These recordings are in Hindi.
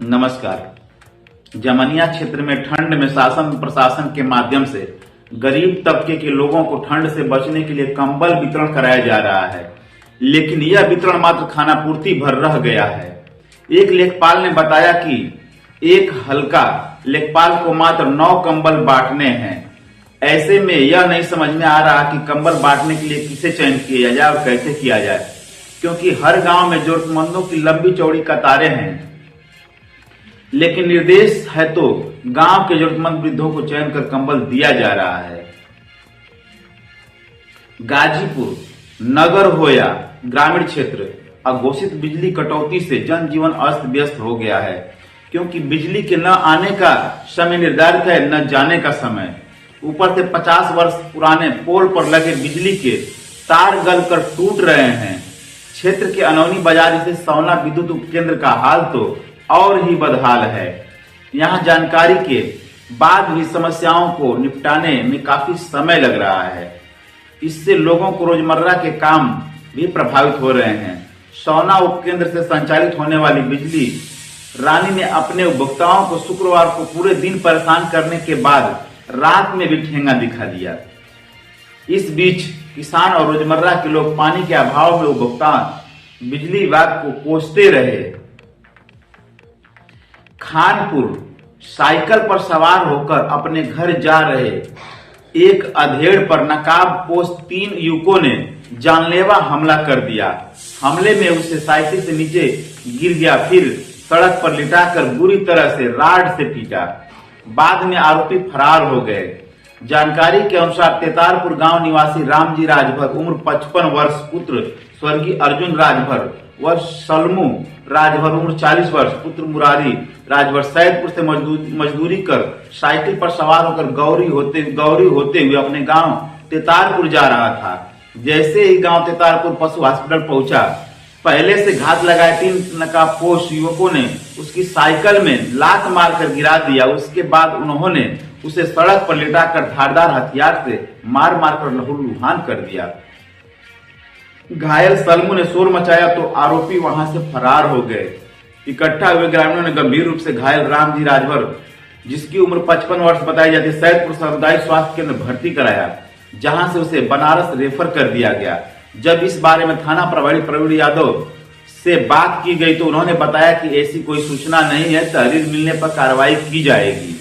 नमस्कार। जमनिया क्षेत्र में ठंड में शासन प्रशासन के माध्यम से गरीब तबके के लोगों को ठंड से बचने के लिए कंबल वितरण कराया जा रहा है, लेकिन यह वितरण मात्र खानापूर्ति भर रह गया है। एक लेखपाल ने बताया कि एक हल्का लेखपाल को मात्र 9 कंबल बांटने हैं। ऐसे में यह नहीं समझ में आ रहा कि कंबल बांटने के लिए किसे चयन किया जाए और कैसे किया जाए, क्योंकि हर गांव में जरूरतमंदों की लंबी चौड़ी कतारें हैं, लेकिन निर्देश है तो गांव के जरूरतमंद वृद्धों को चयन कर कंबल दिया जा रहा है। गाजीपुर नगर हो या ग्रामीण क्षेत्र, अघोषित बिजली कटौती से जनजीवन अस्त व्यस्त हो गया है, क्योंकि बिजली के न आने का समय निर्धारित है, न जाने का समय। ऊपर से 50 वर्ष पुराने पोल पर लगे बिजली के तार गलकर टूट रहे हैं। क्षेत्र के अनौनी बाजार स्थित सौना विद्युत उपकेंद्र का हाल तो और ही बदहाल है। यहाँ जानकारी के बाद भी समस्याओं को निपटाने में काफी समय लग रहा है। इससे लोगों को रोजमर्रा के काम भी प्रभावित हो रहे हैं। सौना उपकेंद्र से संचालित होने वाली बिजली रानी ने अपने उपभोक्ताओं को शुक्रवार को पूरे दिन परेशान करने के बाद रात में भी ठेंगा दिखा दिया। इस बीच किसान और रोजमर्रा के लोग पानी के अभाव में उपभोक्ता बिजली विभाग को कोसते रहे। खानपुर साइकिल पर सवार होकर अपने घर जा रहे एक अधेड़ पर नकाबपोश 3 युवकों ने जानलेवा हमला कर दिया। हमले में उसे साइकिल से नीचे गिर गया, फिर सड़क पर लिटाकर बुरी तरह से राड से पीटा। बाद में आरोपी फरार हो गए। जानकारी के अनुसार तेतारपुर गांव निवासी रामजी राजभर उम्र 55 वर्ष पुत्र स्वर्गीय अर्जुन राजभर व सलमू राजभर उम्र 40 वर्ष पुत्र मुरारी राजभर सैदपुर से मजदूरी कर साइकिल पर सवार होकर गौरी होते हुए अपने गांव तेतारपुर जा रहा था। जैसे ही गांव तेतारपुर पशु हॉस्पिटल पहुंचा, पहले से घात लगाए 3 नकाबपोश युवकों ने उसकी साइकिल में लात मारकर गिरा दिया। उसके बाद उन्होंने उसे सड़क पर लिटाकर धारदार हथियार से मार मारकर लहूलुहान कर दिया। घायल सलमू ने शोर मचाया तो आरोपी वहां से फरार हो गए। इकट्ठा हुए ग्रामीणों ने गंभीर रूप से घायल रामजी राजभर, जिसकी उम्र 55 वर्ष बताई जाती है, सैदपुर सामुदायिक स्वास्थ्य केंद्र भर्ती कराया, जहां से उसे बनारस रेफर कर दिया गया। जब इस बारे में थाना प्रभारी प्रवीण यादव से बात की गई तो उन्होंने बताया कि ऐसी कोई सूचना नहीं है, तहरीर मिलने पर कार्रवाई की जाएगी।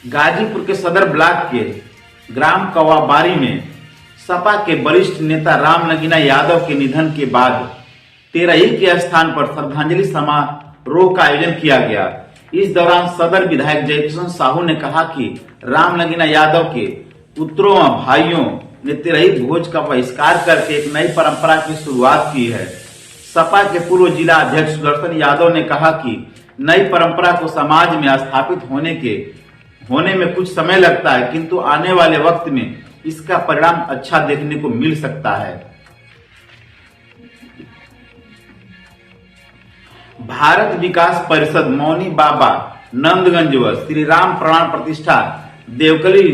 गाजीपुर के सदर ब्लॉक के ग्राम कवाबारी में सपा के वरिष्ठ नेता राम नगीना यादव के निधन के बाद 13 के स्थान पर श्रद्धांजलि समारोह का आयोजन किया गया। इस दौरान सदर विधायक जयकिशन साहू ने कहा कि राम नगीना यादव के पुत्रों व भाइयों ने 13 भोज का बहिष्कार करके एक नई परंपरा की शुरुआत की है। सपा के पूर्व जिला अध्यक्ष सुदर्शन यादव ने कहा कि नई परंपरा को समाज में स्थापित होने में कुछ समय लगता है, किंतु आने वाले वक्त में इसका परिणाम अच्छा देखने को मिल सकता है। भारत विकास परिषद मौनी बाबा नंदगंज व श्री राम प्राण प्रतिष्ठा देवकली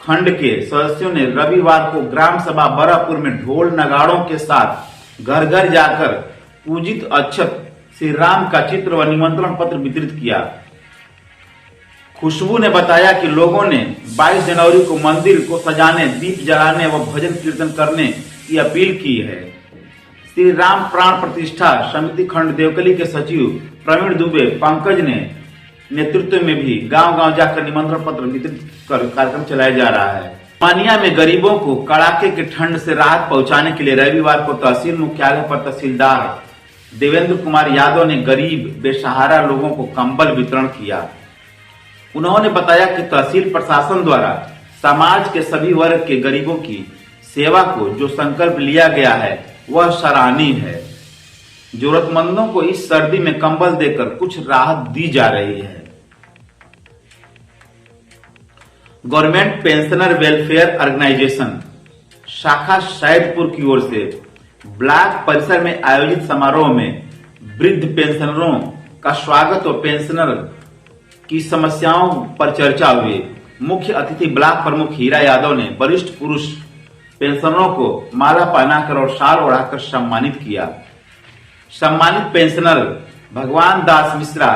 खंड के सदस्यों ने रविवार को ग्राम सभा बरापुर में ढोल नगाड़ों के साथ घर घर जाकर पूजित अक्षत श्री राम का चित्र व निमंत्रण पत्र वितरित किया। खुशबू ने बताया कि लोगों ने 22 जनवरी को मंदिर को सजाने, दीप जलाने व भजन कीर्तन करने की अपील की है। श्री राम प्राण प्रतिष्ठा समिति खंड देवकली के सचिव प्रवीण दुबे पंकज ने नेतृत्व में भी गांव-गांव जाकर निमंत्रण पत्र वितरित कर कार्यक्रम चलाया जा रहा है। मानिया में गरीबों को कड़ाके की ठंड से राहत पहुंचाने के लिए रविवार को तहसील मुख्यालय पर तहसीलदार देवेंद्र कुमार यादव ने गरीब बेसहारा लोगों को कंबल वितरण किया। उन्होंने बताया कि तहसील प्रशासन द्वारा समाज के सभी वर्ग के गरीबों की सेवा को जो संकल्प लिया गया है वह सराहनीय है। जरूरतमंदों को इस सर्दी में कंबल देकर कुछ राहत दी जा रही है। गवर्नमेंट पेंशनर वेलफेयर ऑर्गेनाइजेशन शाखा सैदपुर की ओर से ब्लॉक परिसर में आयोजित समारोह में वृद्ध पेंशनरों का स्वागत और पेंशनर की समस्याओं पर चर्चा हुई। मुख्य अतिथि ब्लॉक प्रमुख हीरा यादव ने वरिष्ठ पुरुष पेंशनरों को माला पहनाकर और शाल ओढ़ाकर सम्मानित किया। सम्मानित पेंशनर भगवान दास मिश्रा,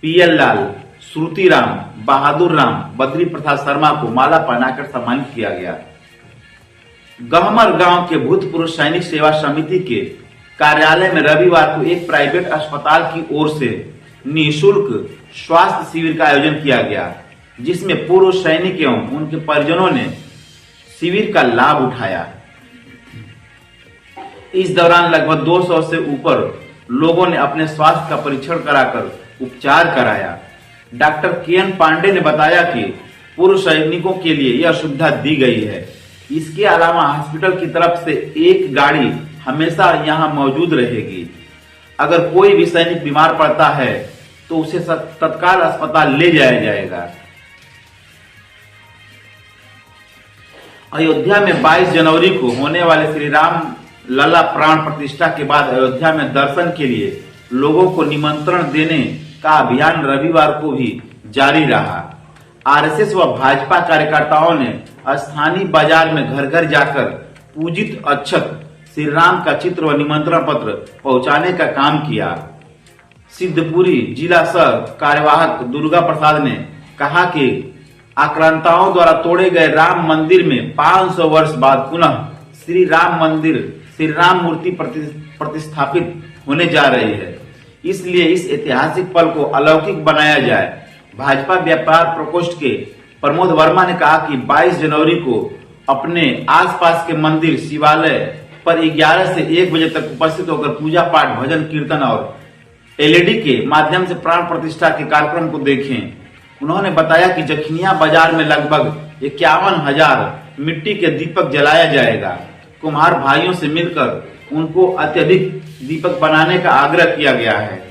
पीएल लाल, श्रुति राम, बहादुर राम, बद्री प्रसाद शर्मा को माला पहनाकर सम्मानित किया गया। गहमर गांव के भूतपूर्व सैनिक सेवा समिति के कार्यालय में रविवार को एक प्राइवेट अस्पताल की ओर से निःशुल्क स्वास्थ्य शिविर का आयोजन किया गया, जिसमें पूर्व सैनिक एवं उनके परिजनों ने शिविर का लाभ उठाया। इस दौरान लगभग 200 से ऊपर लोगों ने अपने स्वास्थ्य का परीक्षण कराकर उपचार कराया। डॉक्टर केएन पांडे ने बताया कि पूर्व सैनिकों के लिए यह सुविधा दी गई है। इसके अलावा हॉस्पिटल की तरफ से एक गाड़ी हमेशा यहां मौजूद रहेगी। अगर कोई भी सैनिक बीमार पड़ता है तो उसे तत्काल अस्पताल ले जाया जाएगा। अयोध्या में 22 जनवरी को होने वाले श्री राम लला प्राण प्रतिष्ठा के बाद अयोध्या में दर्शन के लिए लोगों को निमंत्रण देने का अभियान रविवार को भी जारी रहा। आरएसएस व भाजपा कार्यकर्ताओं ने स्थानीय बाजार में घर घर जाकर पूजित अक्षत श्री राम का चित्र व निमंत्रण पत्र पहुंचाने का काम किया। सिद्धपुरी जिला सह कार्यवाहक दुर्गा प्रसाद ने कहा कि आक्रांताओं द्वारा तोड़े गए राम मंदिर में 500 वर्ष बाद पुनः श्री राम मंदिर, श्री राम मूर्ति प्रतिस्थापित होने जा रही है। इसलिए इस ऐतिहासिक पल को अलौकिक बनाया जाए। भाजपा व्यापार प्रकोष्ठ के प्रमोद वर्मा ने कहा कि 22 जनवरी को अपने आसपास के मंदिर, शिवालय पर 11 से 1 बजे तक उपस्थित होकर पूजा पाठ, भजन कीर्तन और एलईडी के माध्यम से प्राण प्रतिष्ठा के कार्यक्रम को देखें। उन्होंने बताया कि जखनिया बाजार में लगभग 51,000 मिट्टी के दीपक जलाया जाएगा। कुम्हार भाइयों से मिलकर उनको अत्यधिक दीपक बनाने का आग्रह किया गया है।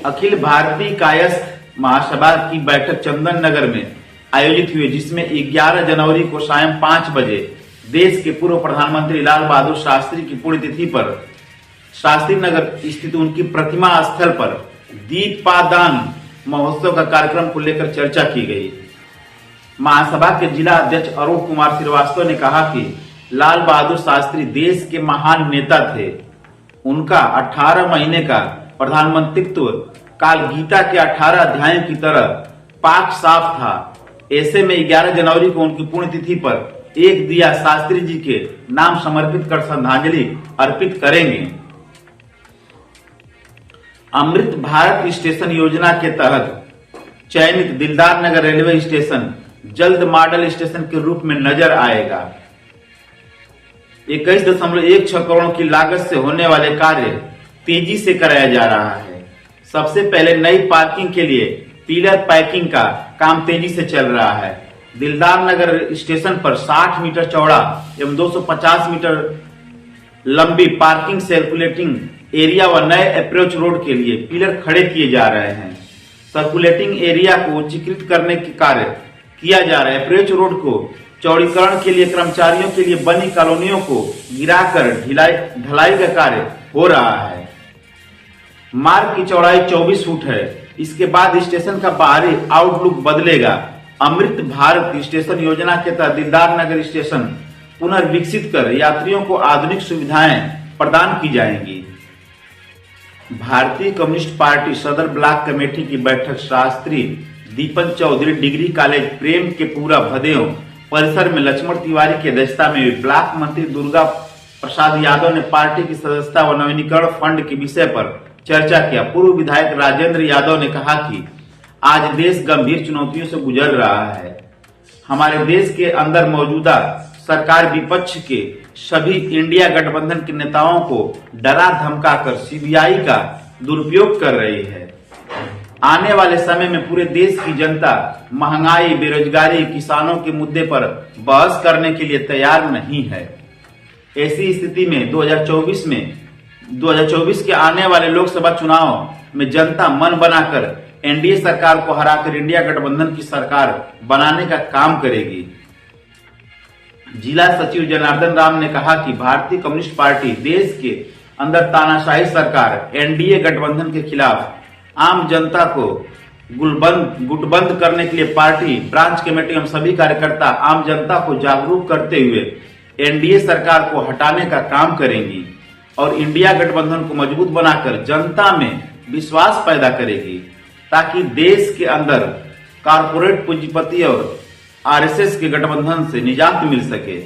अखिल भारतीय कायस्थ महासभा की बैठक चंदन नगर में आयोजित हुई, जिसमें 11 जनवरी को सायं 5 बजे देश के पूर्व प्रधानमंत्री लाल बहादुर शास्त्री की पुण्यतिथि पर शास्त्री नगर स्थित उनकी प्रतिमा स्थल पर दीपादान महोत्सव का कार्यक्रम को लेकर चर्चा की गई। महासभा के जिला अध्यक्ष अरुण कुमार श्रीवास्तव ने कहा कि लाल बहादुर शास्त्री देश के महान नेता थे। उनका 18 महीने का प्रधानमंत्रित्व काल गीता के 18 अध्यायों की तरह पाक साफ था। ऐसे में 11 जनवरी को उनकी पुण्यतिथि पर एक दिया शास्त्री जी के नाम समर्पित कर श्रद्धांजलि अर्पित करेंगे। अमृत भारत स्टेशन योजना के तहत चयनित दिलदार नगर रेलवे स्टेशन जल्द मॉडल स्टेशन के रूप में नजर आएगा। 21.16 करोड़ की लागत से होने वाले कार्य तेजी से कराया जा रहा है। सबसे पहले नई पार्किंग के लिए पिलर पैकिंग का काम तेजी से चल रहा है। दिलदार नगर स्टेशन पर 60 मीटर चौड़ा एवं 250 मीटर लंबी पार्किंग सर्कुलेटिंग एरिया व नए अप्रोच रोड के लिए पिलर खड़े किए जा रहे हैं। सर्कुलेटिंग एरिया को उच्चीकृत करने के कार्य किया जा रहा है। अप्रोच रोड को चौड़ीकरण के लिए कर्मचारियों के लिए बनी कॉलोनियों को गिराकर ढलाई का कार्य हो रहा है। मार्ग की चौड़ाई 24 फुट है। इसके बाद स्टेशन का बाहरी आउटलुक बदलेगा। अमृत भारत स्टेशन योजना के तहत दिलदार नगर स्टेशन पुनर्विकसित कर यात्रियों को आधुनिक सुविधाएं प्रदान की जाएंगी। भारतीय कम्युनिस्ट पार्टी सदर ब्लॉक कमेटी की बैठक शास्त्री दीपन चौधरी डिग्री कॉलेज प्रेम के पूरा भदेव परिसर में लक्ष्मण तिवारी की अध्यक्षता में हुई। ब्लॉक मंत्री दुर्गा प्रसाद यादव ने पार्टी की सदस्यता व नवीनीकरण फंड के विषय पर चर्चा किया। पूर्व विधायक राजेंद्र यादव ने कहा कि आज देश गंभीर चुनौतियों से गुजर रहा है। हमारे देश के अंदर मौजूदा सरकार विपक्ष के सभी इंडिया गठबंधन के नेताओं को डरा धमकाकर सीबीआई का दुरुपयोग कर रही है। आने वाले समय में पूरे देश की जनता महंगाई, बेरोजगारी, किसानों के मुद्दे पर बहस करने के लिए तैयार नहीं है। ऐसी स्थिति में 2024 के आने वाले लोकसभा चुनाव में जनता मन बनाकर एनडीए सरकार को हराकर इंडिया गठबंधन की सरकार बनाने का काम करेगी। जिला सचिव जनार्दन राम ने कहा कि भारतीय कम्युनिस्ट पार्टी देश के अंदर तानाशाही सरकार एनडीए गठबंधन के खिलाफ आम जनता को गुटबंद करने के लिए पार्टी, ब्रांच कमेटी एवं सभी कार्यकर्ता आम जनता को जागरूक करते हुए एनडीए सरकार को हटाने का काम करेंगी और इंडिया गठबंधन को मजबूत बनाकर जनता में विश्वास पैदा करेगी, ताकि देश के अंदर कारपोरेट पूंजीपति और आरएसएस के गठबंधन से निजात मिल सके।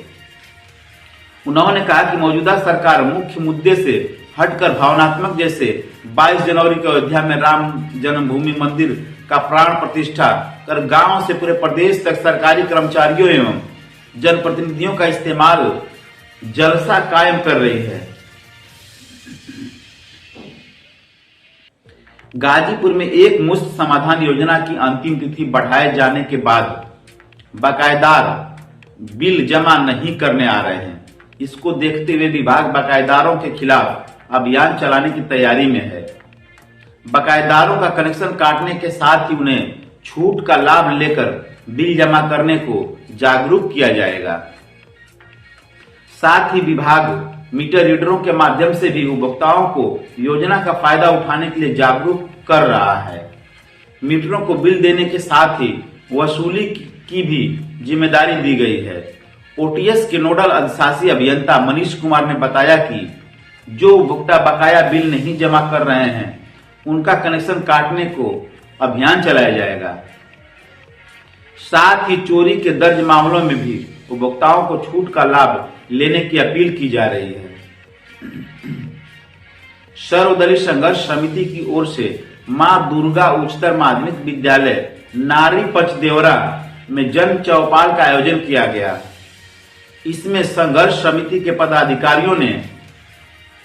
उन्होंने कहा कि मौजूदा सरकार मुख्य मुद्दे से हटकर भावनात्मक, जैसे 22 जनवरी को अयोध्या में राम जन्मभूमि मंदिर का प्राण प्रतिष्ठा कर गांव से पूरे प्रदेश तक सरकारी कर्मचारियों एवं जनप्रतिनिधियों का इस्तेमाल जलसा कायम कर रही है। गाजीपुर में एक मुश्त समाधान योजना की अंतिम तिथि बढ़ाए जाने के बाद बकायेदार बिल जमा नहीं करने आ रहे हैं। इसको देखते हुए विभाग बकायेदारों के खिलाफ अभियान चलाने की तैयारी में है। बकायेदारों का कनेक्शन काटने के साथ ही उन्हें छूट का लाभ लेकर बिल जमा करने को जागरूक किया जाएगा। साथ ही विभाग मीटर रीडरों के माध्यम से भी उपभोक्ताओं को योजना का फायदा उठाने के लिए जागरूक कर रहा है। मीटरों को बिल देने के साथ ही वसूली की भी जिम्मेदारी दी गई है। ओटीएस के नोडल अधिशासी अभियंता मनीष कुमार ने बताया कि जो उपभोक्ता बकाया बिल नहीं जमा कर रहे हैं उनका कनेक्शन काटने को अभियान चलाया जाएगा। साथ ही चोरी के दर्ज मामलों में भी उपभोक्ताओं को छूट का लाभ लेने की अपील की जा रही है। सर्वदलीय संघर्ष समिति की ओर से मां दुर्गा उच्चतर माध्यमिक विद्यालय नारी पंचदेवरा में जन चौपाल का आयोजन किया गया। इसमें संघर्ष समिति के पदाधिकारियों ने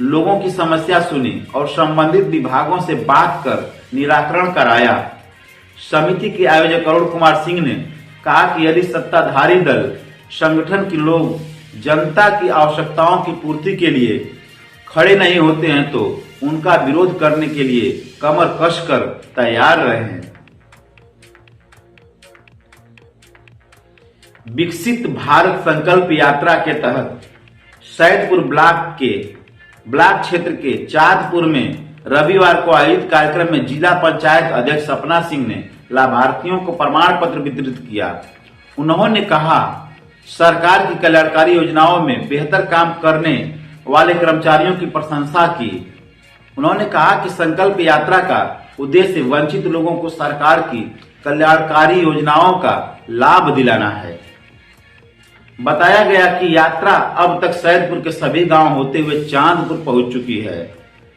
लोगों की समस्या सुनी और संबंधित विभागों से बात कर निराकरण कराया। समिति के आयोजक अरुण कुमार सिंह ने कहा कि यदि सत्ताधारी दल संगठन के लोग जनता की आवश्यकताओं की पूर्ति के लिए खड़े नहीं होते हैं तो उनका विरोध करने के लिए कमर कसकर तैयार रहें। विकसित भारत संकल्प यात्रा के तहत सैदपुर ब्लॉक क्षेत्र के चांदपुर में रविवार को आयोजित कार्यक्रम में जिला पंचायत अध्यक्ष सपना सिंह ने लाभार्थियों को प्रमाण पत्र वितरित किया। उन्होंने कहा, सरकार की कल्याणकारी योजनाओं में बेहतर काम करने वाले कर्मचारियों की प्रशंसा की। उन्होंने कहा कि संकल्प यात्रा का उद्देश्य वंचित लोगों को सरकार की कल्याणकारी योजनाओं का लाभ दिलाना है। बताया गया कि यात्रा अब तक सैदपुर के सभी गांव होते हुए चांदपुर पहुंच चुकी है।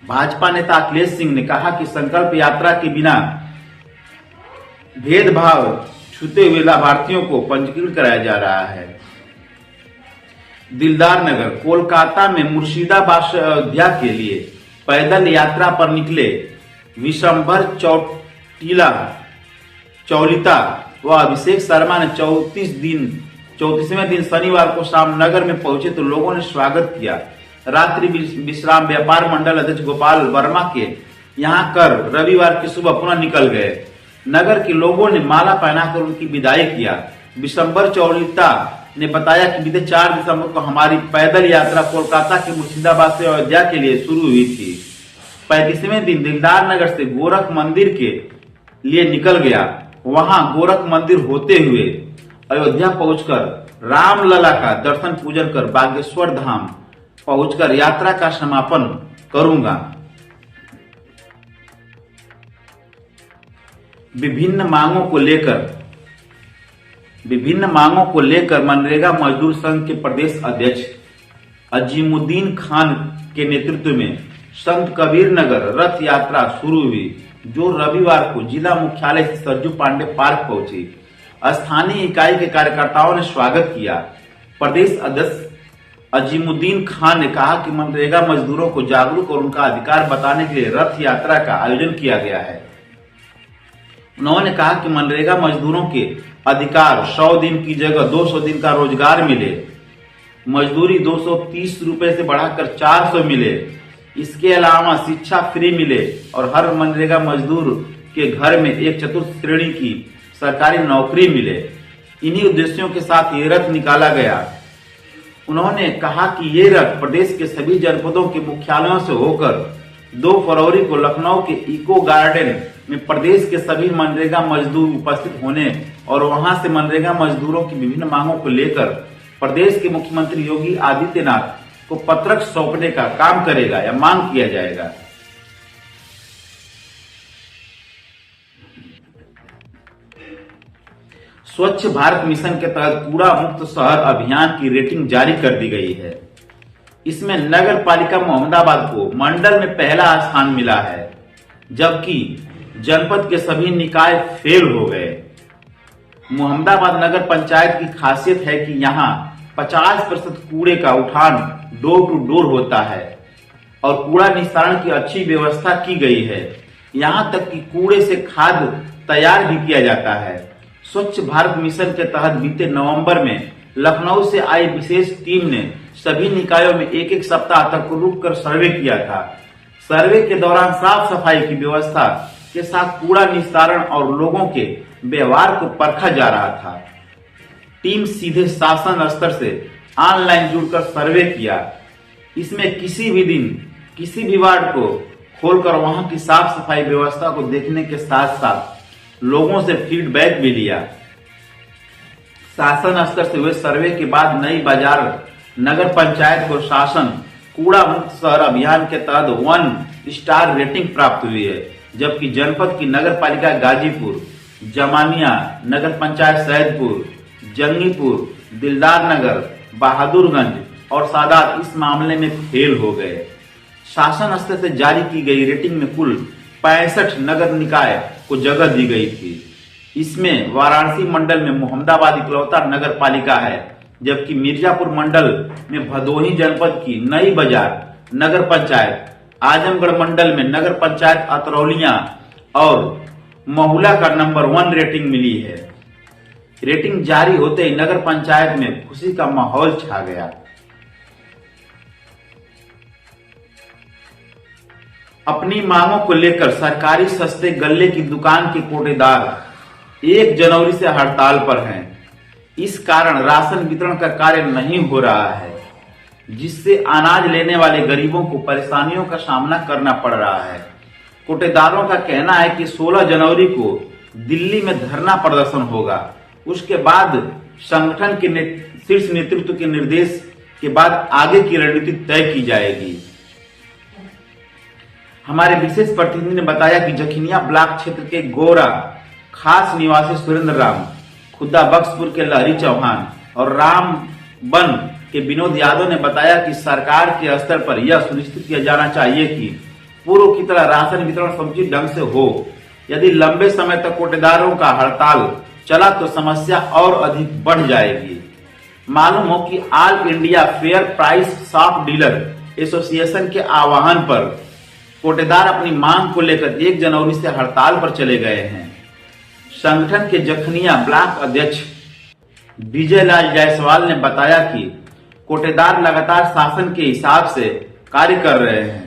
भाजपा नेता अखिलेश सिंह ने कहा कि संकल्प यात्रा के बिना भेदभाव छूते हुए लाभार्थियों को पंजीकृत कराया जा रहा है। दिलदार नगर कोलकाता में मुर्शिदाबाद से अयोध्या के लिए पैदल यात्रा पर निकले विशंभर चौलिता व अभिषेक शर्मा ने 34वें दिन शनिवार को शाम नगर में पहुंचे तो लोगों ने स्वागत किया। रात्रि विश्राम व्यापार मंडल अध्यक्ष गोपाल वर्मा के यहां कर रविवार की सुबह पुनः निकल गए। नगर के लोगों ने माला पहनाकर उनकी विदाई किया। विशंभर चौलिता ने बताया कि बीते 4 दिसंबर को हमारी पैदल यात्रा कोलकाता के मुर्शिदाबाद से अयोध्या के लिए शुरू हुई थी। 35वें दिन दिलदार नगर से गोरख मंदिर के लिए निकल गया। वहां गोरख मंदिर होते हुए अयोध्या पहुंचकर रामलला का दर्शन पूजन कर बागेश्वर धाम पहुंचकर यात्रा का समापन करूंगा। विभिन्न मांगों को लेकर मनरेगा मजदूर संघ के प्रदेश अध्यक्ष अजीमुद्दीन खान के नेतृत्व में संत कबीर नगर रथ यात्रा शुरू हुई, जो रविवार को जिला मुख्यालय से सरजू पांडे पार्क पहुंची। स्थानीय इकाई के कार्यकर्ताओं ने स्वागत किया। प्रदेश अध्यक्ष अजीमुद्दीन खान ने कहा कि मनरेगा मजदूरों को जागरूक और उनका अधिकार बताने के लिए रथ यात्रा का आयोजन किया गया है। उन्होंने कहा कि मनरेगा मजदूरों के अधिकार 100 दिन की जगह 200 दिन का रोजगार मिले, मजदूरी 230 रुपए से बढ़ाकर 400 मिले। इसके अलावा शिक्षा फ्री मिले और हर मनरेगा मजदूर के घर में एक चतुर्थ श्रेणी की सरकारी नौकरी मिले। इन्हीं उद्देश्यों के साथ ये रथ निकाला गया। उन्होंने कहा कि ये रथ प्रदेश के सभी जनपदों के मुख्यालयों से होकर 2 फरवरी को लखनऊ के इको गार्डन में प्रदेश के सभी मनरेगा मजदूर उपस्थित होने और वहां से मनरेगा मजदूरों की विभिन्न मांगों को लेकर प्रदेश के मुख्यमंत्री योगी आदित्यनाथ को पत्रक सौंपने का काम करेगा या मांग किया जाएगा। स्वच्छ भारत मिशन के तहत कूड़ा मुक्त शहर अभियान की रेटिंग जारी कर दी गई है। इसमें नगर पालिका मोहम्मदाबाद को मंडल में पहला स्थान मिला है, जबकि जनपद के सभी निकाय फेल हो गए। मोहम्मदाबाद नगर पंचायत की खासियत है कि यहाँ 50% कूड़े का उठान डोर टू डोर होता है और कूड़ा निस्तारण की अच्छी व्यवस्था की गई है। यहाँ तक कि कूड़े से खाद तैयार भी किया जाता है। स्वच्छ भारत मिशन के तहत बीते नवंबर में लखनऊ से आई विशेष टीम ने सभी निकायों में एक सप्ताह तक रुककर सर्वे किया था। सर्वे के दौरान साफ सफाई की व्यवस्था के साथ कूड़ा निस्तारण और लोगों के व्यवहार को परखा जा रहा था। टीम सीधे शासन स्तर से ऑनलाइन जुड़कर सर्वे किया। इसमें किसी भी दिन किसी भी वार्ड को खोलकर वहां की साफ सफाई व्यवस्था को देखने के साथ साथ लोगों से फीडबैक भी लिया। शासन स्तर से हुए सर्वे के बाद नई बाजार नगर पंचायत को शासन कूड़ा मुक्त शहर अभियान के तहत 1 स्टार रेटिंग प्राप्त हुई है, जबकि जनपद की नगर पालिका गाजीपुर, जमानिया नगर पंचायत सैदपुर, जंगीपुर, दिलदार नगर, बहादुरगंज और सादात इस मामले में फेल हो गए। शासन स्तर से जारी की गई रेटिंग में कुल 65 नगर निकाय को जगह दी गई थी। इसमें वाराणसी मंडल में मोहम्मदाबाद इकलौता नगर पालिका है, जबकि मिर्जापुर मंडल में भदोही जनपद की नई बाजार नगर पंचायत, आजमगढ़ मंडल में नगर पंचायत अतरौलिया और महुला का नंबर 1 रेटिंग मिली है। रेटिंग जारी होते ही नगर पंचायत में खुशी का माहौल छा गया। अपनी मांगों को लेकर सरकारी सस्ते गल्ले की दुकान के कोटेदार 1 जनवरी से हड़ताल पर हैं। इस कारण राशन वितरण का कार्य नहीं हो रहा है, जिससे अनाज लेने वाले गरीबों को परेशानियों का सामना करना पड़ रहा है। कोटेदारों का कहना है कि 16 जनवरी को दिल्ली में धरना प्रदर्शन होगा। उसके बाद संगठन के शीर्ष नेतृत्व के निर्देश के बाद आगे की रणनीति तय की जाएगी। हमारे विशेष प्रतिनिधि ने बताया कि जखिनिया ब्लॉक क्षेत्र के गोरा खास निवासी सुरेंद्र राम, खुदा बख्शपुर के लहरी चौहान और रामबन के विनोद यादव ने बताया कि सरकार के स्तर पर यह सुनिश्चित किया जाना चाहिए कि पूर्व की तरह राशन वितरण समुचित ढंग से हो। यदि लंबे समय तक कोटेदारों का हड़ताल चला तो समस्या और अधिक बढ़ जाएगी। मालूम हो कि all India fair price shop dealer association के आह्वान पर कोटेदार अपनी मांग को लेकर 1 जनवरी से हड़ताल पर चले गए हैं। संगठन के जखनिया ब्लॉक अध्यक्ष विजय लाल जायसवाल ने बताया कि कोटेदार लगातार शासन के हिसाब से कार्य कर रहे हैं।